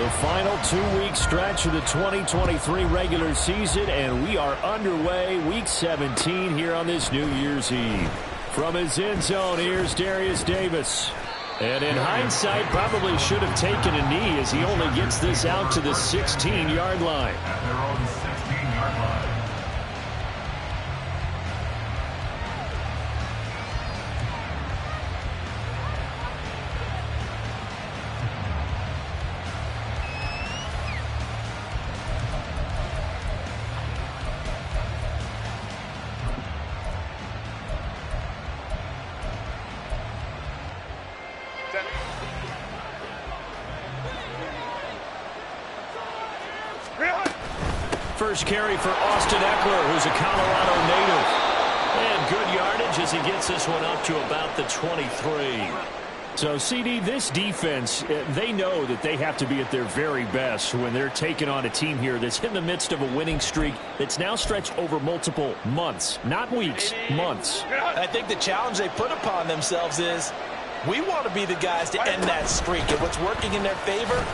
The final 2-week stretch of the 2023 regular season, and we are underway week 17 here on this New Year's Eve. From his end zone, here's Darius Davis. And in hindsight, probably should have taken a knee as he only gets this out to the 16-yard line. First carry for Austin Eckler, who's a Colorado native. And good yardage as he gets this one up to about the 23. So, CD, this defense, they know that they have to be at their very best when they're taking on a team here that's in the midst of a winning streak that's now stretched over multiple months, not weeks, months. I think the challenge they put upon themselves is we want to be the guys to end that streak. And what's working in their favor?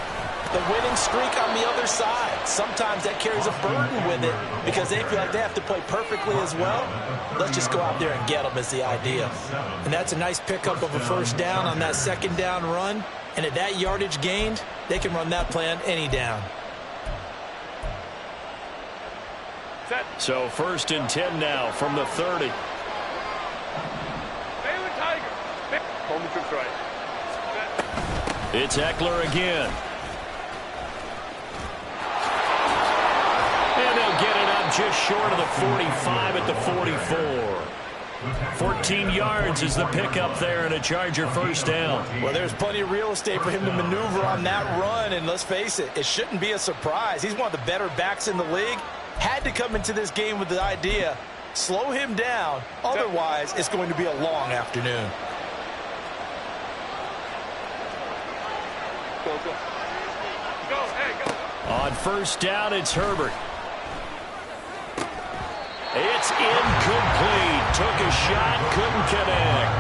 The winning streak on the other side. Sometimes that carries a burden with it because they feel like they have to play perfectly as well. Let's just go out there and get them is the idea. And that's a nice pickup of a first down on that second down run. And at that yardage gained, they can run that play on any down. So 1st and 10 now from the 30. It's Eckler again. And they'll get it up just short of the 45 at the 44. 14 yards is the pickup there and a Charger first down. Well, there's plenty of real estate for him to maneuver on that run, and let's face it, it shouldn't be a surprise. He's one of the better backs in the league. Had to come into this game with the idea, slow him down, otherwise it's going to be a long afternoon. On first down, it's Herbert. It's incomplete. Took a shot, couldn't connect.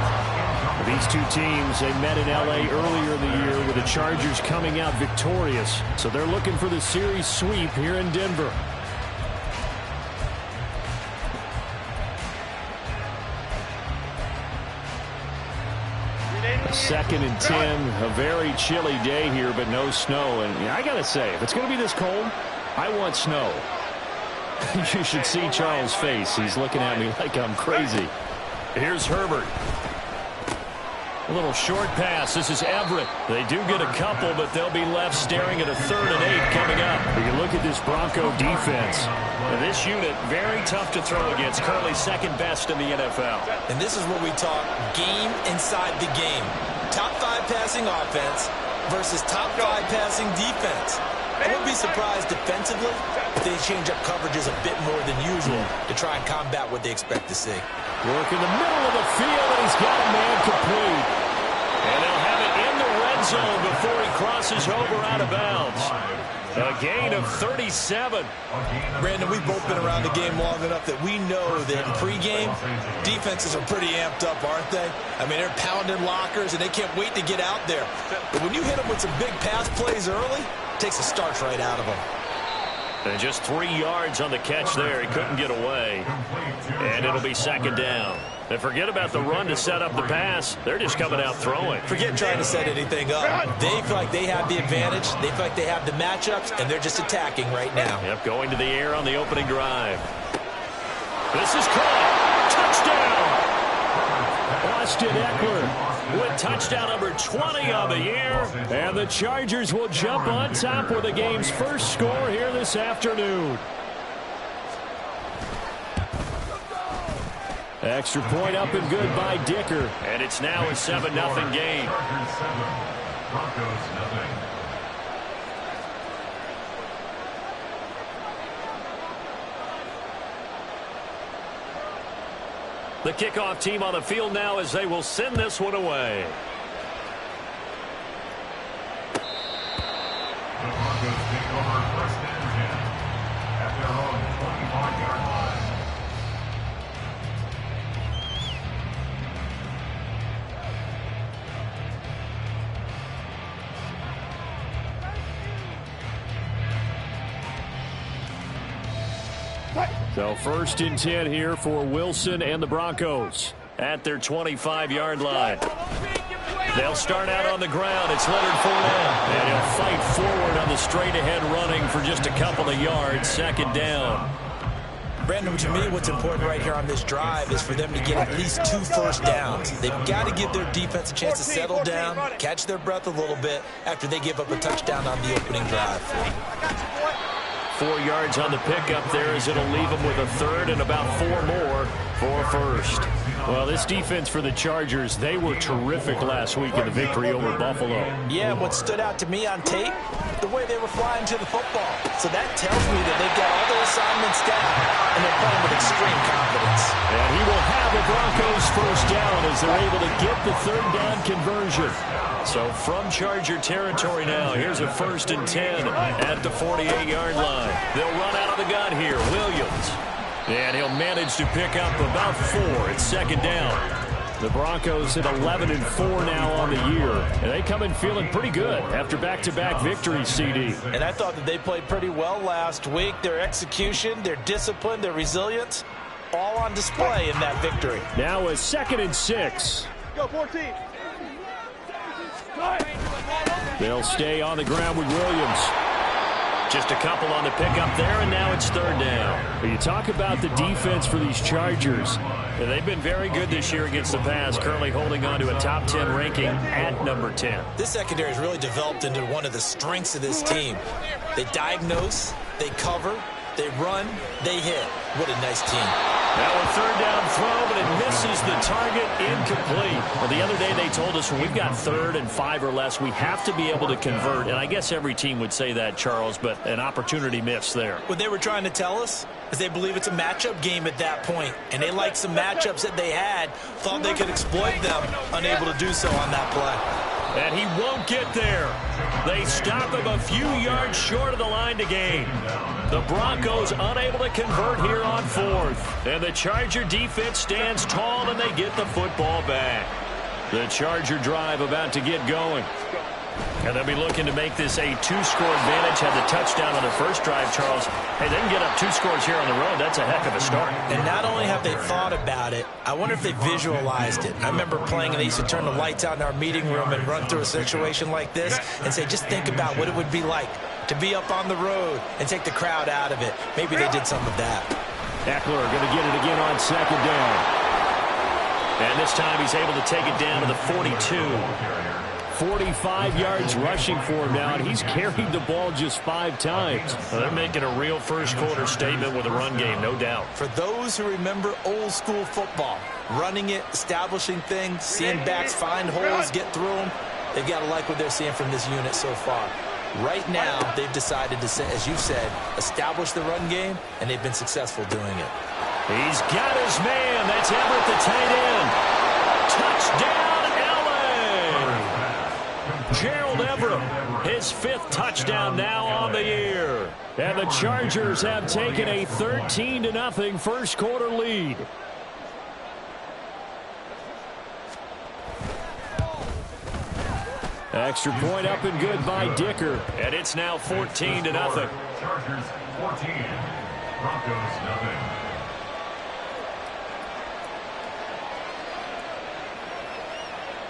These two teams, they met in L.A. earlier in the year with the Chargers coming out victorious. So they're looking for the series sweep here in Denver. Second and 10, a very chilly day here, but no snow. And I got to say, if it's going to be this cold, I want snow. You should see Charles' face. He's looking at me like I'm crazy. Here's Herbert. A little short pass. This is Everett. They do get a couple, but they'll be left staring at a 3rd and 8 coming up. You look at this Bronco defense. And this unit, very tough to throw against. Currently 2nd best in the NFL. And this is where we talk game inside the game. Top 5 passing offense versus top 5 passing defense. I wouldn't be surprised defensively if they change up coverages a bit more than usual to try and combat what they expect to see. Work in the middle of the field, and he's got a man complete. And they'll have it in the red zone before he crosses over out of bounds. A gain of 37. Brandon, we've both been around the game long enough that we know that in pregame, defenses are pretty amped up, aren't they? I mean, they're pounding lockers, and they can't wait to get out there. But when you hit them with some big pass plays early, it takes a starch right out of them. And just 3 yards on the catch there. He couldn't get away. And it'll be 2nd down. And forget about the run to set up the pass. They're just coming out throwing. Forget trying to set anything up. They feel like they have the advantage. They feel like they have the matchups, and they're just attacking right now. Yep, going to the air on the opening drive. This is caught. Touchdown! Austin Eckler with touchdown number 20 on the year. And the Chargers will jump on top with the game's first score here this afternoon. Extra point up and good by Dicker. And it's now a 7-0 game. The kickoff team on the field now as they will send this one away. The Broncos take over 1st and 10 at their own 25-yard line. So 1st and 10 here for Wilson and the Broncos at their 25-yard line. They'll start out on the ground. It's Leonard Fournette. And he'll fight forward on the straight-ahead running for just a couple of yards. 2nd down. Brandon, to me, what's important right here on this drive is for them to get at least 2 first downs. They've got to give their defense a chance to settle down, catch their breath a little bit after they give up a touchdown on the opening drive. 4 yards on the pickup there as it'll leave them with a 3rd and about 4 more for 1st. Well, this defense for the Chargers, they were terrific last week in the victory over Buffalo. Yeah, what stood out to me on tape, the way they were flying to the football. So that tells me that they've got all their assignments down, and they're playing with extreme confidence. And he will have the Broncos 1st down as they're able to get the 3rd down conversion. So from Charger territory now, here's a 1st and 10 at the 48-yard line. They'll run out of the gun here. Williams. And he'll manage to pick up about 4. It's 2nd down. The Broncos at 11-4 now on the year. And they come in feeling pretty good after back-to-back victories, CD. And I thought that they played pretty well last week. Their execution, their discipline, their resilience, all on display in that victory. Now a 2nd and 6. Go, 14. They'll stay on the ground with Williams. Just a couple on the pickup there, and now it's 3rd down. You talk about the defense for these Chargers. They've been very good this year against the pass, currently holding on to a top 10 ranking at number 10. This secondary has really developed into one of the strengths of this team. They diagnose, they cover, they run, they hit. What a nice team. Now a 3rd down throw, but it misses the target, incomplete. Well, the other day they told us when we've got 3rd and 5 or less, we have to be able to convert. And I guess every team would say that, Charles, but an opportunity missed there. What they were trying to tell us is they believe it's a matchup game at that point. And they liked some matchups that they had, thought they could exploit them, unable to do so on that play. And he won't get there. They stop him a few yards short of the line to gain. The Broncos unable to convert here on 4th. And the Charger defense stands tall and they get the football back. The Charger drive about to get going. And they'll be looking to make this a 2-score advantage. Had the touchdown on the first drive, Charles. Hey, they can get up 2 scores here on the road. That's a heck of a start. And not only have they thought about it, I wonder if they visualized it. I remember playing and they used to turn the lights out in our meeting room and run through a situation like this and say, just think about what it would be like to be up on the road and take the crowd out of it. Maybe they did some of that. Eckler going to get it again on 2nd down. And this time he's able to take it down to the 42. 45 yards rushing for him now, and he's carried the ball just 5 times. Well, they're making a real first-quarter statement with a run game, no doubt. For those who remember old-school football, running it, establishing things, seeing backs find holes, get through them, they've got to like what they're seeing from this unit so far. Right now, they've decided to, as you said, establish the run game, and they've been successful doing it. He's got his man. That's Everett, the tight end. Touchdown, Gerald Everett, his 5th touchdown now on the year. And the Chargers have taken a 13-0 first-quarter lead. Extra point up and good by Dicker. And it's now 14-0. Chargers 14, Broncos nothing.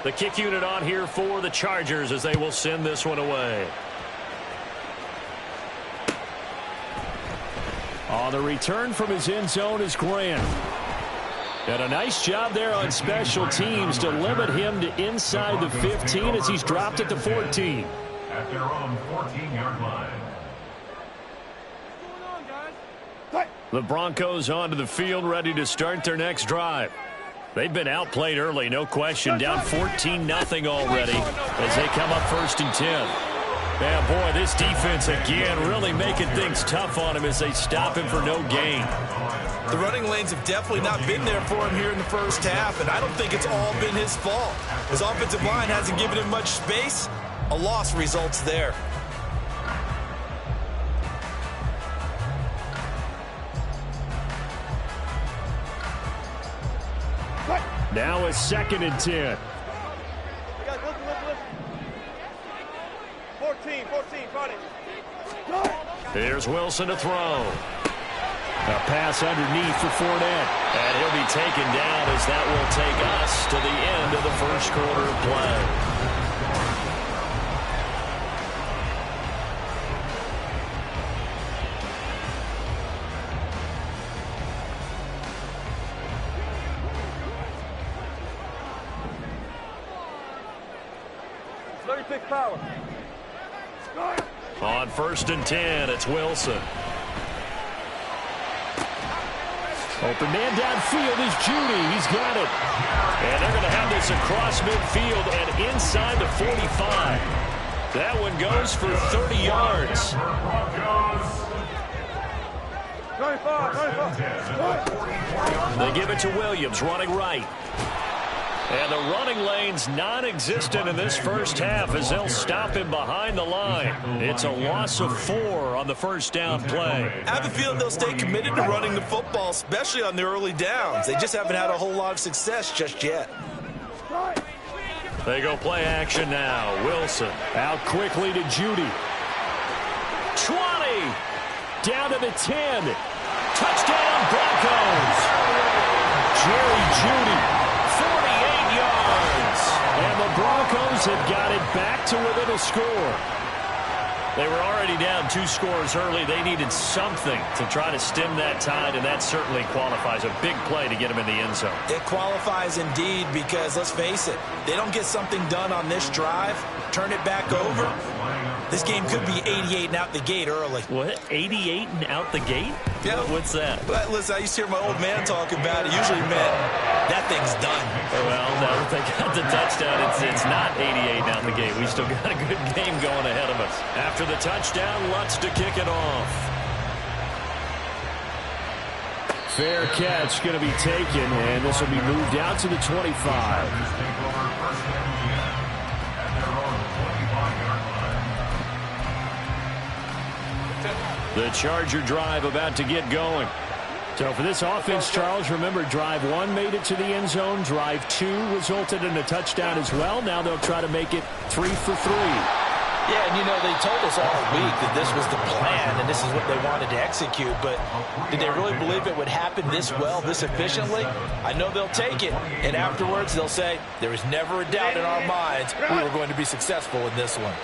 The kick unit on here for the Chargers as they will send this one away. On the return from his end zone is Grant. And a nice job there on special teams to limit him to inside the 15 as he's dropped at the 14. At their own 14-yard line. The Broncos onto the field ready to start their next drive. They've been outplayed early, no question. Down 14-0 already as they come up 1st and 10. Man, boy, this defense again really making things tough on him as they stop him for no gain. The running lanes have definitely not been there for him here in the first half, and I don't think it's all been his fault. His offensive line hasn't given him much space. A loss results there. Now a 2nd and 10. 14, got it. Here's Wilson to throw. A pass underneath for Fournette. And he'll be taken down as that will take us to the end of the first quarter of play. On 1st and 10, it's Wilson. Open man downfield is Judy. He's got it. And they're going to have this across midfield and inside the 45. That one goes for 30 yards. 25. They give it to Williams, running right. And the running lane's non-existent in this first half as they'll stop him behind the line. It's a loss of 4 on the first down play. I have a feeling they'll stay committed to running the football, especially on the early downs. They just haven't had a whole lot of success just yet. They go play action now. Wilson out quickly to Judy. 20. Down to the 10. Touchdown, Broncos. Jerry Judy. 48 yards. And the Broncos have got it back to within a score. They were already down 2 scores early. They needed something to try to stem that tide, and that certainly qualifies. A big play to get them in the end zone. It qualifies indeed because, let's face it, they don't get something done on this drive, turn it back over, this game could be 88 and out the gate early. What? 88 and out the gate? Yeah. What's that? But listen, I used to hear my old man talk about it. Usually meant that thing's done. Well, now that they got the touchdown, it's not 88 and out the gate. We still got a good game going ahead of us. After the touchdown, Lutz to kick it off. Fair catch going to be taken, and this will be moved out to the 25. The Charger drive about to get going. So for this offense, Charles, remember, drive 1 made it to the end zone. Drive 2 resulted in a touchdown as well. Now they'll try to make it 3 for 3. Yeah, and you know, they told us all week that this was the plan and this is what they wanted to execute, but did they really believe it would happen this well, this efficiently? I know they'll take it, and afterwards they'll say, there was never a doubt in our minds we were going to be successful in this one.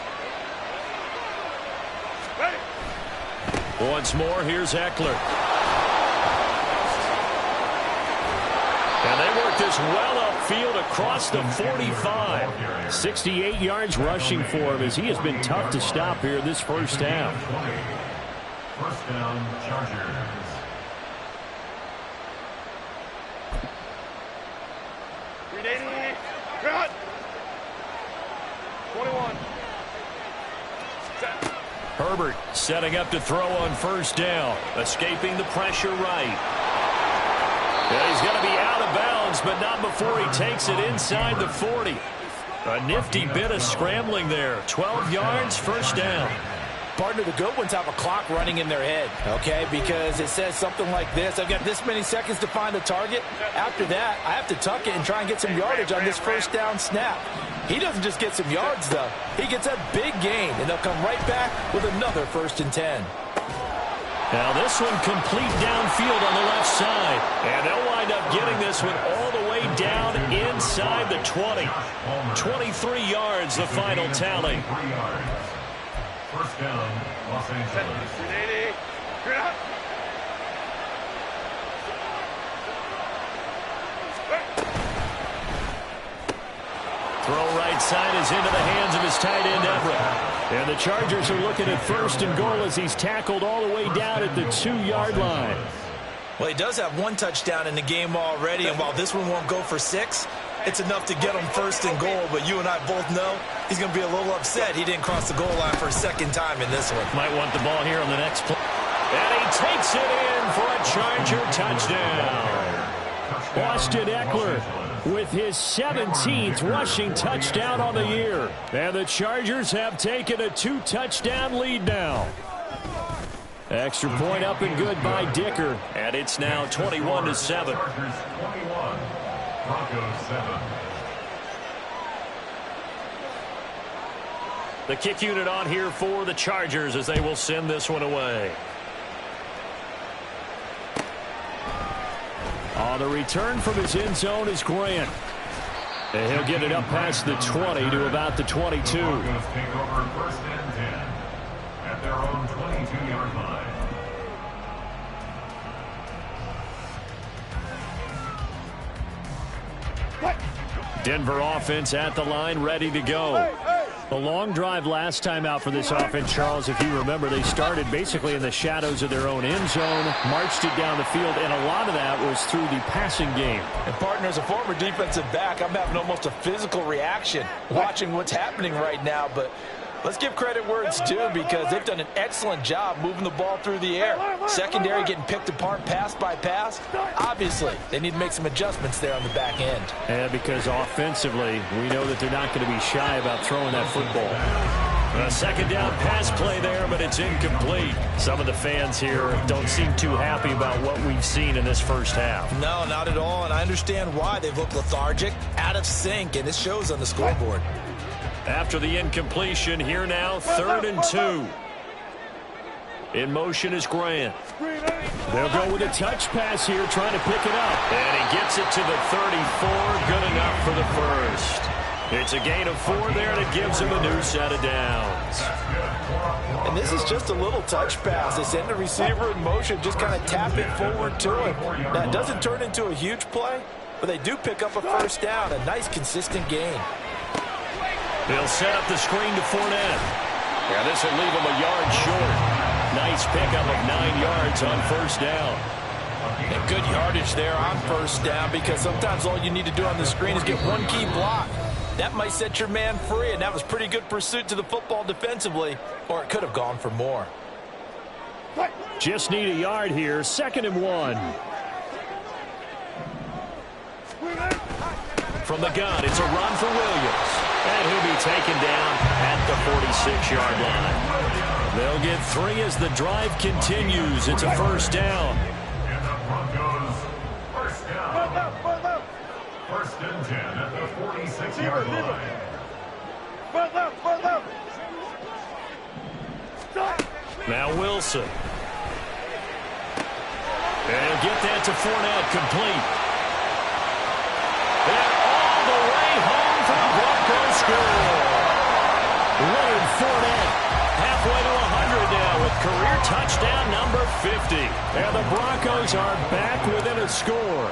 Once more, here's Eckler. And they work this well upfield across the 45. 68 yards rushing for him as he has been tough to stop here this first half. First down, Chargers. Cut. 21. Herbert setting up to throw on first down. Escaping the pressure right. Yeah, he's going to be out of bounds, but not before he takes it inside the 40. A nifty bit of scrambling there. 12 yards, first down. Partner, the good ones have a clock running in their head, okay? Because it says something like this. I've got this many seconds to find a target. After that, I have to tuck it and try and get some yardage on this first down snap. He doesn't just get some yards, though. He gets a big gain, and they'll come right back with another 1st and 10. Now this one complete downfield on the left side. And they'll wind up getting this one all the way down inside the 20. 23 yards, the final tally. First down, Los Angeles. Throw right side is into the hands of his tight end, Everett. And the Chargers are looking at 1st and goal as he's tackled all the way down at the 2-yard line. Well, he does have 1 touchdown in the game already, and while this one won't go for 6, it's enough to get him 1st and goal. But you and I both know he's going to be a little upset he didn't cross the goal line for a 2nd time in this one. Might want the ball here on the next play. And he takes it in for a Charger touchdown. Austin Eckler with his 17th rushing touchdown on the year. And the Chargers have taken a 2-touchdown lead now. Extra point up and good by Dicker. And it's now 21-7. Broncos 7. The kick unit on here for the Chargers as they will send this one away. Now the return from his end zone is Grant. And he'll get it up past the 20 to about the 22. The Broncos take over first and 10 at their own 22-yard line. Denver offense at the line, ready to go. The long drive last time out for this offense, Charles, if you remember, they started basically in the shadows of their own end zone, marched it down the field, and a lot of that was through the passing game. And partner, as a former defensive back, I'm having almost a physical reaction watching what's happening right now, but let's give credit where it's due because they've done an excellent job moving the ball through the air. Secondary getting picked apart pass by pass. Obviously, they need to make some adjustments there on the back end. Yeah, because offensively, we know that they're not going to be shy about throwing that football. A second down pass play there, but it's incomplete. Some of the fans here don't seem too happy about what we've seen in this first half. No, not at all, and I understand why. They've looked lethargic, out of sync, and it shows on the scoreboard. After the incompletion, here now, 3rd and 2. In motion is Grant. They'll go with a touch pass here, trying to pick it up. And he gets it to the 34, good enough for the first. It's a gain of 4 there, and it gives him a new set of downs. And this is just a little touch pass. They send the receiver in motion, just kind of tap it forward to him. Now, it doesn't turn into a huge play, but they do pick up a first down, a nice, consistent gain. They'll set up the screen to Fournette. Yeah, this will leave him a yard short. Nice pickup of 9 yards on first down. And good yardage there on first down because sometimes all you need to do on the screen is get one key block. That might set your man free, and that was pretty good pursuit to the football defensively, or it could have gone for more. Just need a yard here, 2nd and 1. From the gun, it's a run for Williams. And he'll be taken down at the 46-yard line. They'll get 3 as the drive continues. It's a first down. And the Broncos first down. 1st and 10 at the 46-yard line. Now Wilson. And he'll get that to Fournette, complete. And all the way home for the Broncos score. Leonard Fournette halfway to 100 now with career touchdown number 50. And the Broncos are back within a score.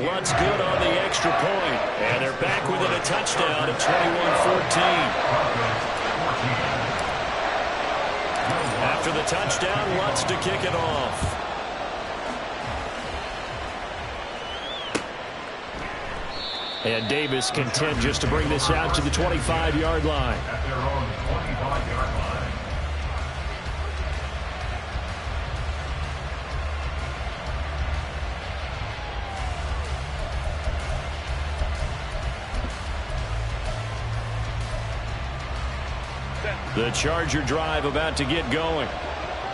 Lutt's good on the extra point. And they're back within a touchdown at 21-14. After the touchdown, Lutz to kick it off. And Davis content just to bring this out to the 25-yard line. At their own 25-yard line. The Charger drive about to get going.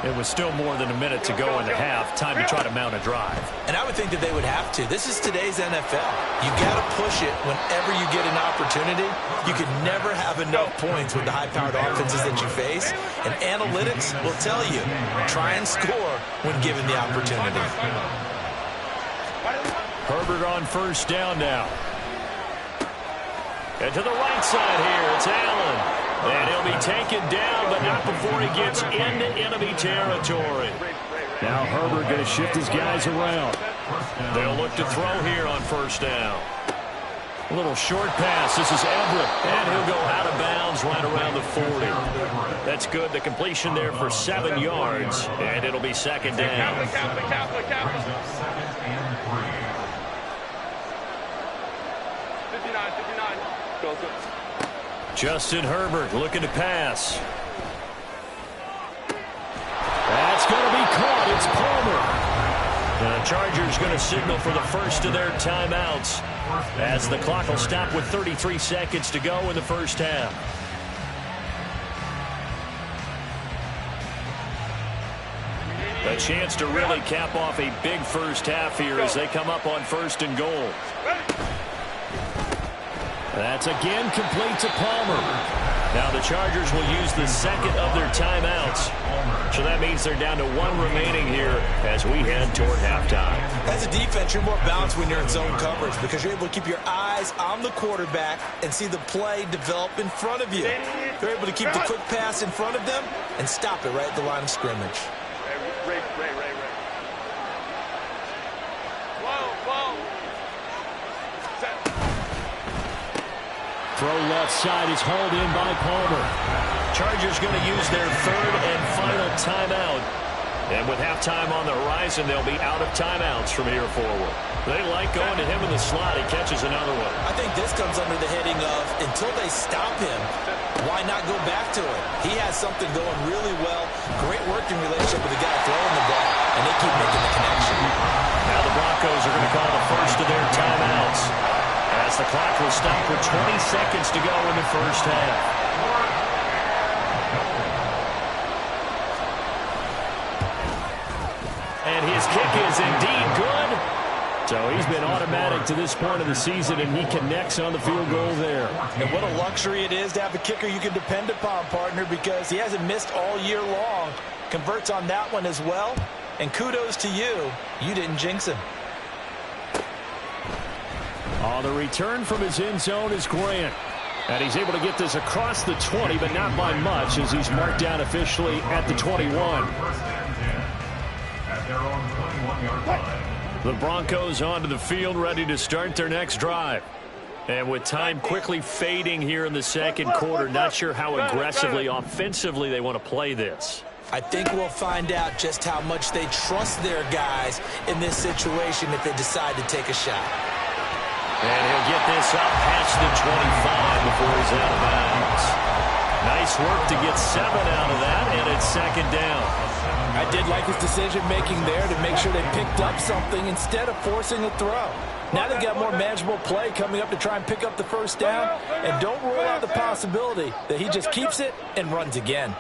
It was still more than a minute to go in the half. Time to try to mount a drive. And I would think that they would have to. This is today's NFL. You got to push it whenever you get an opportunity. You can never have enough points with the high-powered offenses that you face. And analytics will tell you, try and score when given the opportunity. Herbert on first down now. And to the right side here, it's Allen. And he'll be taken down, but not before he gets into enemy territory. Now Herbert going to shift his guys around. They'll look to throw here on first down. A little short pass. This is Everett. And he'll go out of bounds right around the 40. That's good. The completion there for 7 yards. And it'll be second down. Justin Herbert looking to pass. That's going to be caught. It's Palmer. The Chargers going to signal for the first of their timeouts as the clock will stop with 33 seconds to go in the first half. A chance to really cap off a big first half here as they come up on 1st and goal. That's again complete to Palmer. Now the Chargers will use the second of their timeouts. So that means they're down to one remaining here as we head toward halftime. As a defense, you're more balanced when you're in zone coverage because you're able to keep your eyes on the quarterback and see the play develop in front of you. You're able to keep the quick pass in front of them and stop it right at the line of scrimmage. Throw left side is hauled in by Palmer. Chargers going to use their third and final timeout. And with halftime on the horizon, they'll be out of timeouts from here forward. They like going to him in the slot. He catches another one. I think this comes under the heading of until they stop him, why not go back to it? He has something going really well. Great working relationship with the guy throwing the ball, and they keep making the connection. Now the Broncos are going to call the first of their timeouts, as the clock will stop with 20 seconds to go in the first half. And his kick is indeed good. So he's been automatic to this point of the season, and he connects on the field goal there. And what a luxury it is to have a kicker you can depend upon, partner, because he hasn't missed all year long. Converts on that one as well. And kudos to you. You didn't jinx him. The return from his end zone is Grant. And he's able to get this across the 20, but not by much, as he's marked down officially at the 21. At their own 21-yard line. The Broncos onto the field, ready to start their next drive. And with time quickly fading here in the second quarter, not sure how aggressively, offensively they want to play this. I think we'll find out just how much they trust their guys in this situation if they decide to take a shot. And he'll get this up past the 25 before he's out of bounds. Nice work to get 7 out of that, and it's second down. I did like his decision-making there to make sure they picked up something instead of forcing a throw. Now they've got more manageable play coming up to try and pick up the first down, and don't rule out the possibility that he just keeps it and runs again.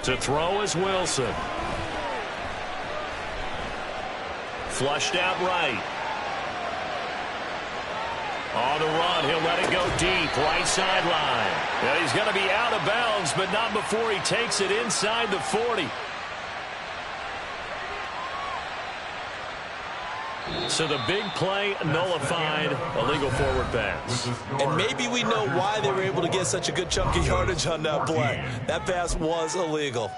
To throw is Wilson. Flushed out right. On the run, he'll let it go deep, right sideline. Yeah, he's going to be out of bounds, but not before he takes it inside the 40. So the big play nullified, illegal forward pass. And maybe we know why they were able to get such a good chunk of yardage on that play. That pass was illegal.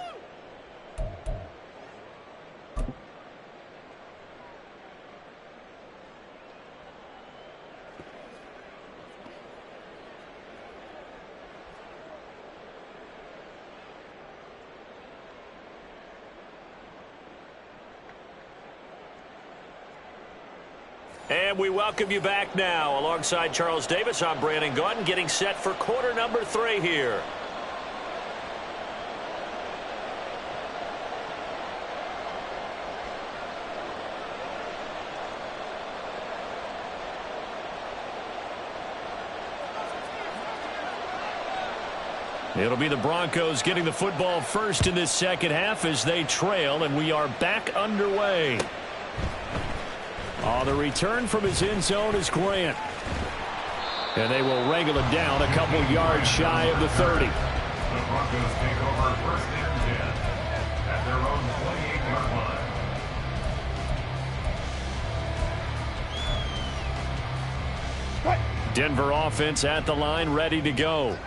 And we welcome you back now. Alongside Charles Davis, I'm Brandon Gaudin, getting set for quarter number 3 here. It'll be the Broncos getting the football first in this second half as they trail, and we are back underway. The return from his end zone is Grant. And they will wrangle it down a couple yards shy of the 30. The Broncos take over first and 10 at their own 28-yard line. Denver offense at the line, ready to go.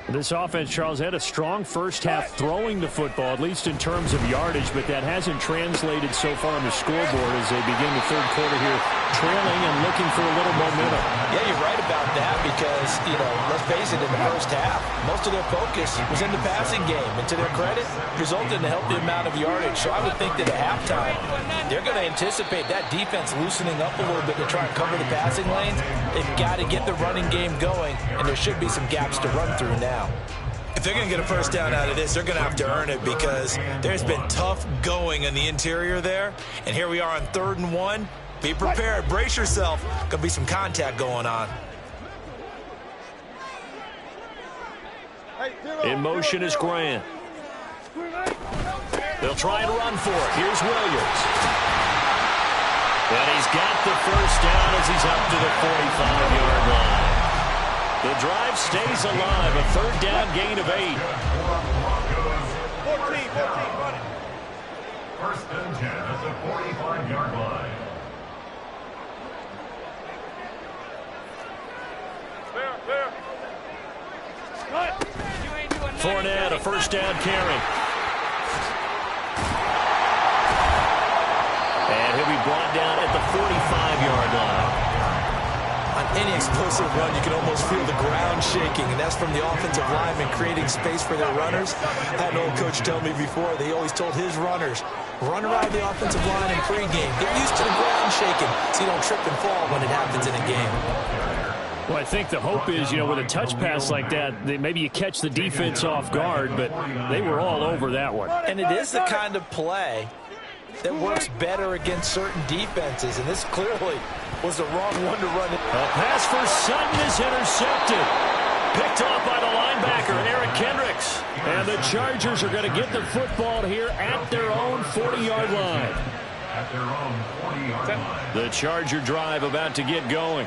This offense, Charles, had a strong first half throwing the football, at least in terms of yardage, but that hasn't translated so far on the scoreboard as they begin the third quarter here, trailing and looking for a little momentum. Yeah, you're right about that because, let's face it, in the first half, most of their focus was in the passing game. And to their credit, resulted in a healthy amount of yardage. So I would think that at halftime, they're going to anticipate that defense loosening up a little bit to try and cover the passing lanes. They've got to get the running game going, and there should be some gaps to run through now. If they're going to get a first down out of this, they're going to have to earn it because there's been tough going in the interior there. And here we are on 3rd and 1. Be prepared. Brace yourself. Going to be some contact going on. In motion is Grant. They'll try and run for it. Here's Williams. And he's got the first down as he's up to the 45-yard line. The drive stays alive. A third down gain of 8. 14, run it. First and 10 at the 45-yard line. Clear. Fournette, a first down carry. And he'll be brought down at the 45-yard line. On any explosive run, you can almost feel the ground shaking, and that's from the offensive linemen creating space for their runners. I had an old coach tell me before, they always told his runners, run around the offensive line in pregame. Get used to the ground shaking so you don't trip and fall when it happens in a game. Well, I think the hope is, with a touch pass like that, maybe you catch the defense off guard, but they were all over that one. And it is the kind of play that works better against certain defenses, and this clearly was the wrong one to run. A pass for Sutton is intercepted. Picked off by the linebacker, Eric Kendricks. And the Chargers are going to get the football here at their own 40-yard line. At their own 40-yard line. The Charger drive about to get going.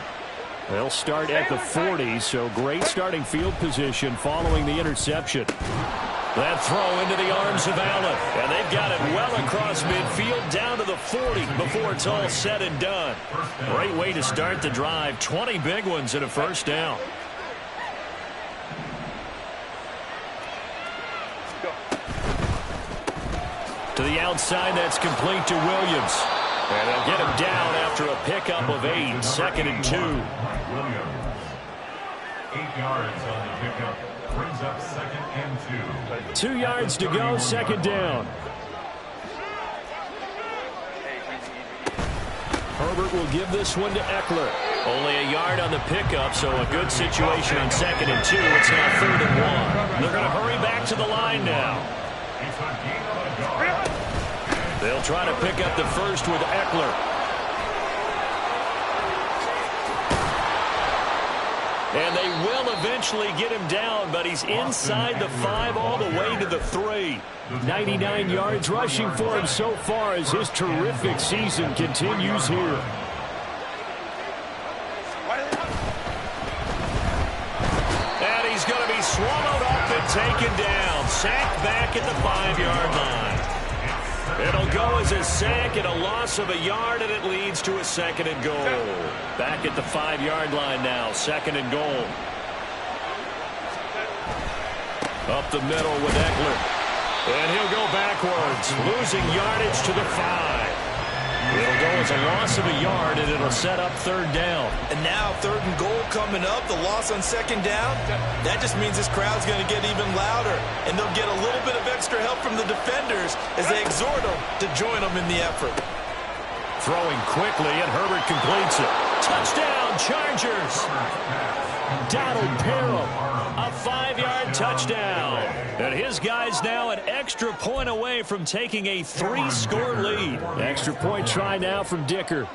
They'll start at the 40, so great starting field position following the interception. That throw into the arms of Allen. And they've got it well across midfield down to the 40 before it's all said and done. Great way to start the drive. 20 big ones and a first down. To the outside, that's complete to Williams. And they'll get him down after a pickup of 8. 2nd and 2. Williams. 8 yards on the pickup. Brings up 2nd and 2. 2 yards to go, 2nd down. Herbert will give this one to Eckler. Only a yard on the pickup, so a good situation on 2nd and 2. It's now 3rd and 1. They're going to hurry back to the line now. It's a gain of a yard. They'll try to pick up the first with Eckler. And they will eventually get him down, but he's inside the 5 all the way to the 3. 99 yards rushing for him so far as his terrific season continues here. And he's going to be swallowed up and taken down. Sacked back at the 5-yard line. It'll go as a sack and a loss of a yard, and it leads to a 2nd and goal. Back at the 5-yard line now, 2nd and goal. Up the middle with Eckler. And he'll go backwards, losing yardage to the 5. It'll go as a loss of a yard, and it'll set up 3rd down. And now 3rd and goal coming up, the loss on 2nd down. That just means this crowd's going to get even louder, and they'll get a little bit of extra help from the defenders as they exhort them to join them in the effort. Throwing quickly, and Herbert completes it. Touchdown, Chargers! Donald Parham, a 5-yard touchdown. And his guys now an extra point away from taking a 3-score lead. Extra point try now from Dicker.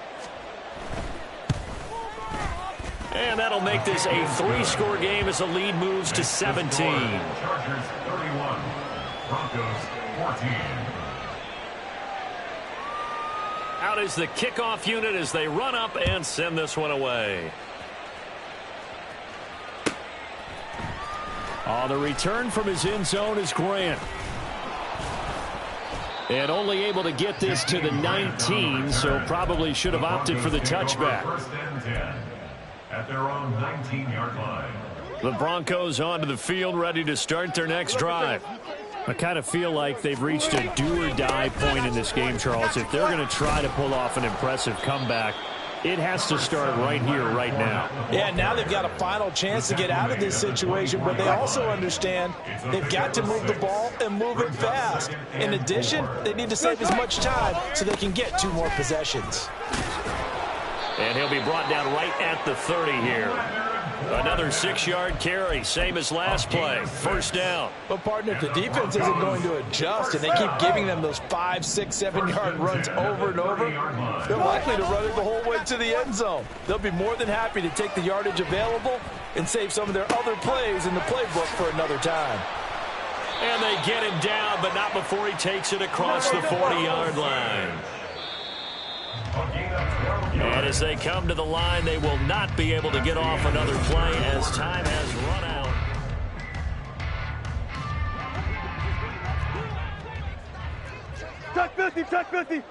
And that'll make this a 3-score game as the lead moves to 17. Chargers 31. Broncos 14. Out is the kickoff unit as they run up and send this one away. The return from his end zone is Grant. And only able to get this to the 19, so probably should have opted for the touchback. 1st and 10 at their own 19-yard line. The Broncos onto the field, ready to start their next drive. I kind of feel like they've reached a do-or-die point in this game, Charles. If they're going to try to pull off an impressive comeback, it has to start right here, right now. Yeah, now they've got a final chance to get out of this situation, but they also understand they've got to move the ball and move it fast. In addition, they need to save as much time so they can get 2 more possessions. And he'll be brought down right at the 30 here. Another 6-yard carry, same as last play. 1st down. But, partner, if the defense isn't going to adjust and they keep giving them those 5, 6, 7-yard runs over and over, they're likely to run it the whole way to the end zone. They'll be more than happy to take the yardage available and save some of their other plays in the playbook for another time. And they get him down, but not before he takes it across the 40-yard line. And as they come to the line, they will not be able to get off another play as time has run out. Check 50.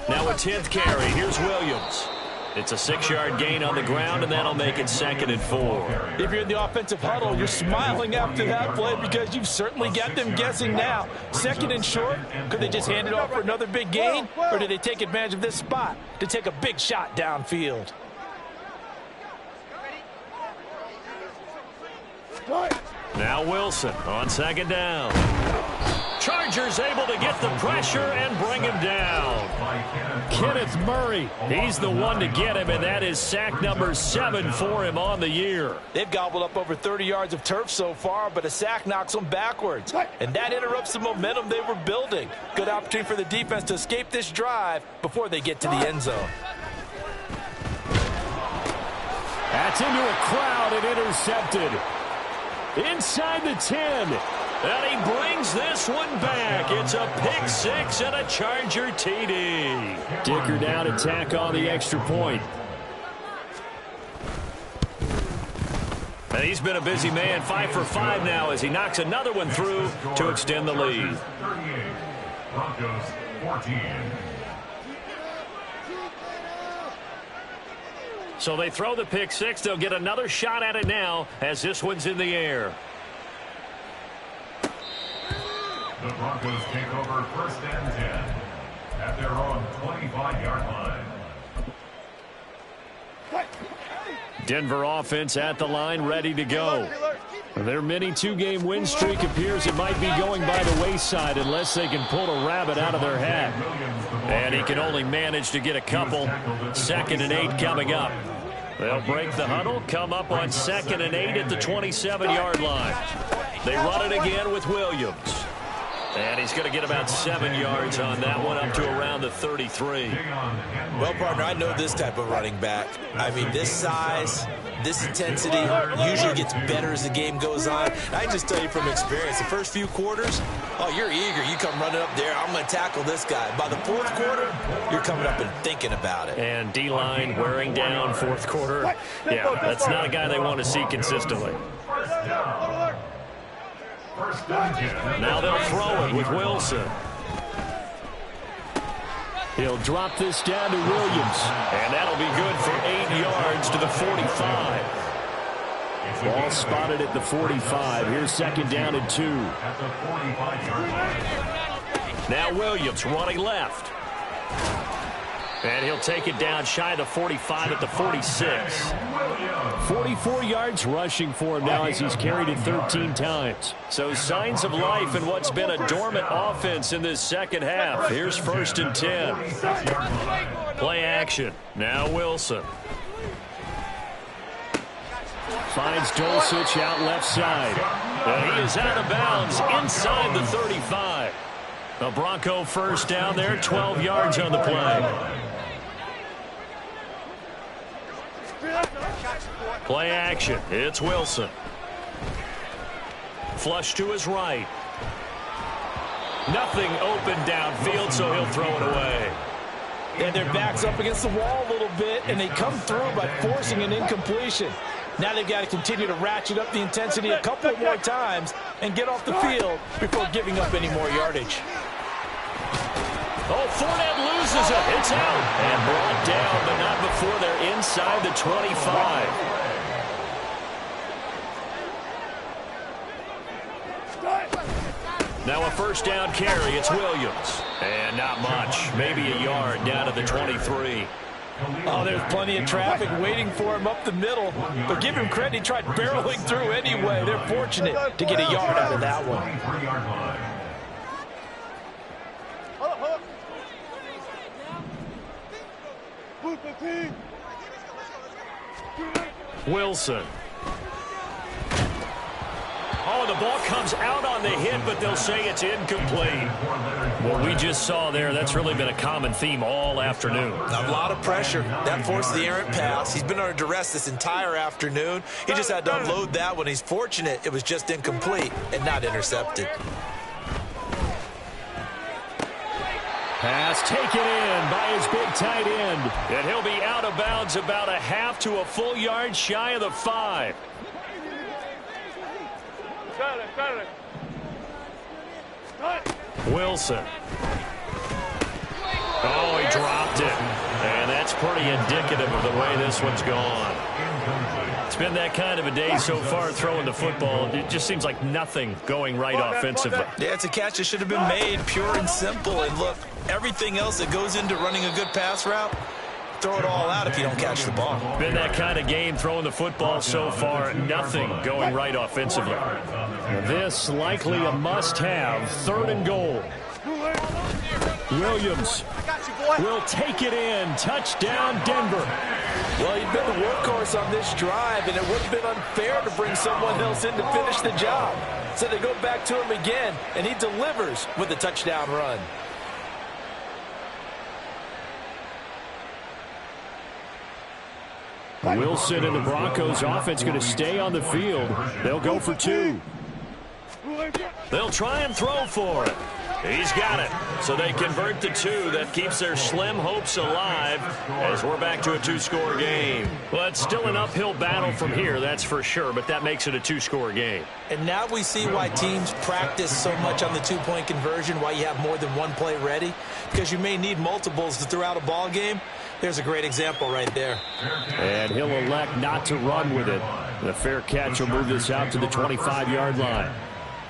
Now a 10th carry. Here's Williams. It's a 6-yard gain on the ground, and that'll make it 2nd and 4. If you're in the offensive huddle, you're smiling after that play because you've certainly got them guessing now. 2nd and short, could they just hand it off for another big gain, or did they take advantage of this spot to take a big shot downfield? Now Wilson on 2nd down. Chargers able to get the pressure and bring him down. Kenneth Murray, he's the one to get him, and that is sack number 7 for him on the year. They've gobbled up over 30 yards of turf so far, but a sack knocks them backwards, and that interrupts the momentum they were building. Good opportunity for the defense to escape this drive before they get to the end zone. That's into a crowd and intercepted. Inside the 10. And he brings this one back. It's a pick 6 and a Charger TD. Dicker down to tack on the extra point. And he's been a busy man, 5 for 5 now as he knocks another one through to extend the lead. 38. Broncos 14. So they throw the pick 6. They'll get another shot at it now as this one's in the air. The Broncos take over 1st and 10 at their own 25-yard line. Denver offense at the line, ready to go. Their mini 2-game win streak appears it might be going by the wayside unless they can pull a rabbit out of their hat. And he can only manage to get a couple. 2nd and 8 coming up. They'll break the huddle, come up on 2nd and 8 at the 27-yard line. They run it again with Williams. And he's going to get about 7 yards on that one, up to around the 33. Well, partner, I know this type of running back. I mean, this size, this intensity usually gets better as the game goes on. I can just tell you from experience, the first few quarters, oh, you're eager. You come running up there, I'm going to tackle this guy. By the 4th quarter, you're coming up and thinking about it. And D-line wearing down 4th quarter. Yeah, that's not a guy they want to see consistently. Now they'll throw it with Wilson. He'll drop this down to Williams. And that'll be good for 8 yards to the 45. Ball spotted at the 45. Here's 2nd down and 2. Now Williams running left. And he'll take it down shy of the 45 at the 46. 44 yards rushing for him now as he's carried it 13 times. So signs of life in what's been a dormant offense in this second half. Here's 1st and 10. Play action. Now Wilson. Finds Dulcich out left side. And he is out of bounds inside the 35. A Bronco 1st down there, 12 yards on the play. Play action. It's Wilson. Flush to his right. Nothing open downfield, so he'll throw it away. And their back's up against the wall a little bit, and they come through by forcing an incompletion. Now they've got to continue to ratchet up the intensity a couple more times and get off the field before giving up any more yardage. Oh, Fournette loses it. It's out. And brought down, but not before they're inside the 25. Now a 1st down carry. It's Williams. And not much. Maybe a yard down to the 23. Oh, there's plenty of traffic waiting for him up the middle. But give him credit, he tried barreling through anyway. They're fortunate to get a yard out of that one. Wilson. Oh, the the ball comes out on the hit, but they'll say it's incomplete. What we just saw there, that's really been a common theme all afternoon. A lot of pressure. That forced the errant pass. He's been under duress this entire afternoon. He just had to unload that one. He's fortunate it was just incomplete and not intercepted. Pass taken in by his big tight end. And he'll be out of bounds about a half to a full yard shy of the 5. Wilson. Oh, he dropped it. And that's pretty indicative of the way this one's gone. It's been that kind of a day so far throwing the football. It just seems like nothing going right offensively. Yeah, it's a catch that should have been made, pure and simple. And look, everything else that goes into running a good pass route, throw it all out if you don't catch the ball. Been that kind of game throwing the football so far. Nothing going right offensively. This likely a must-have. 3rd and goal. Williams will take it in. Touchdown, Denver. Well, he'd been the workhorse on this drive, and it would have been unfair to bring someone else in to finish the job. So they go back to him again, and he delivers with a touchdown run. Wilson and the Broncos offense going to stay on the field. They'll go for 2. They'll try and throw for it. He's got it. So they convert the 2. That keeps their slim hopes alive as we're back to a 2-score game. Well, it's still an uphill battle from here, that's for sure, but that makes it a 2-score game. And now we see why teams practice so much on the 2-point conversion, why you have more than one play ready, because you may need multiples to throw out a ball game. There's a great example right there. And he'll elect not to run with it. The fair catch will move this out to the 25-yard line.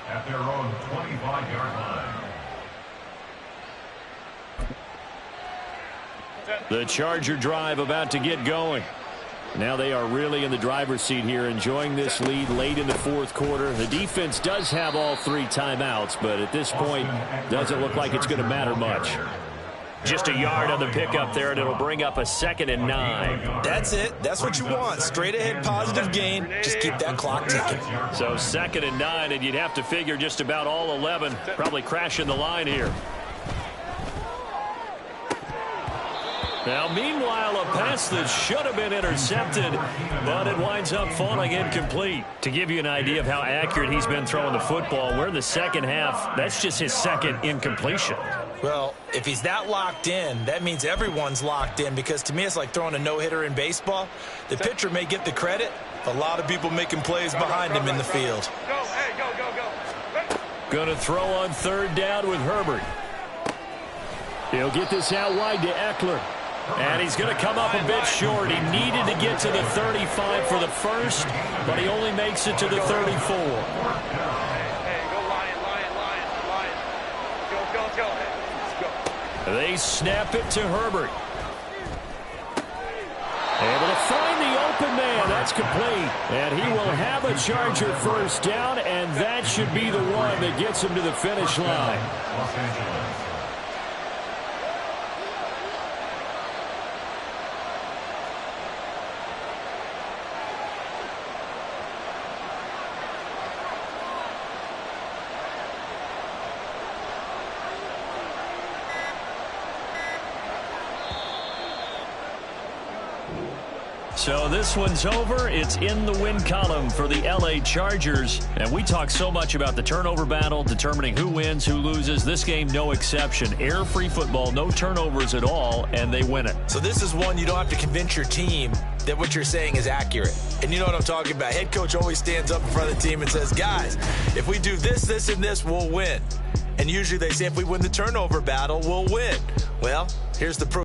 At their own 25-yard line. The Charger drive about to get going. Now they are really in the driver's seat here, enjoying this lead late in the 4th quarter. The defense does have all 3 timeouts, but at this point, doesn't look like it's going to matter much. Just a yard on the pickup there, and it'll bring up a 2nd and 9. That's it. That's what you want. Straight ahead positive gain. Just keep that clock ticking. So 2nd and 9, and you'd have to figure just about all 11 probably crashing the line here. Now, meanwhile, a pass that should have been intercepted, but it winds up falling incomplete. To give you an idea of how accurate he's been throwing the football, we're in the second half. That's just his 2nd incompletion. Well, if he's that locked in, that means everyone's locked in, because to me it's like throwing a no-hitter in baseball. The pitcher may get the credit, a lot of people making plays behind him in the field. Going to throw on 3rd down with Herbert. He'll get this out wide to Eckler. And he's going to come up a bit short. He needed to get to the 35 for the first, but he only makes it to the 34. They snap it to Herbert. Able to find the open man. That's complete. And he will have a Charger 1st down, and that should be the one that gets him to the finish line. Los Angeles. So this one's over. It's in the win column for the LA Chargers. And we talk so much about the turnover battle, determining who wins, who loses. This game, no exception. Error-free football, no turnovers at all, and they win it. So this is one you don't have to convince your team that what you're saying is accurate. And you know what I'm talking about. Head coach always stands up in front of the team and says, guys, if we do this, this, and this, we'll win. And usually they say if we win the turnover battle, we'll win. Well, here's the proof.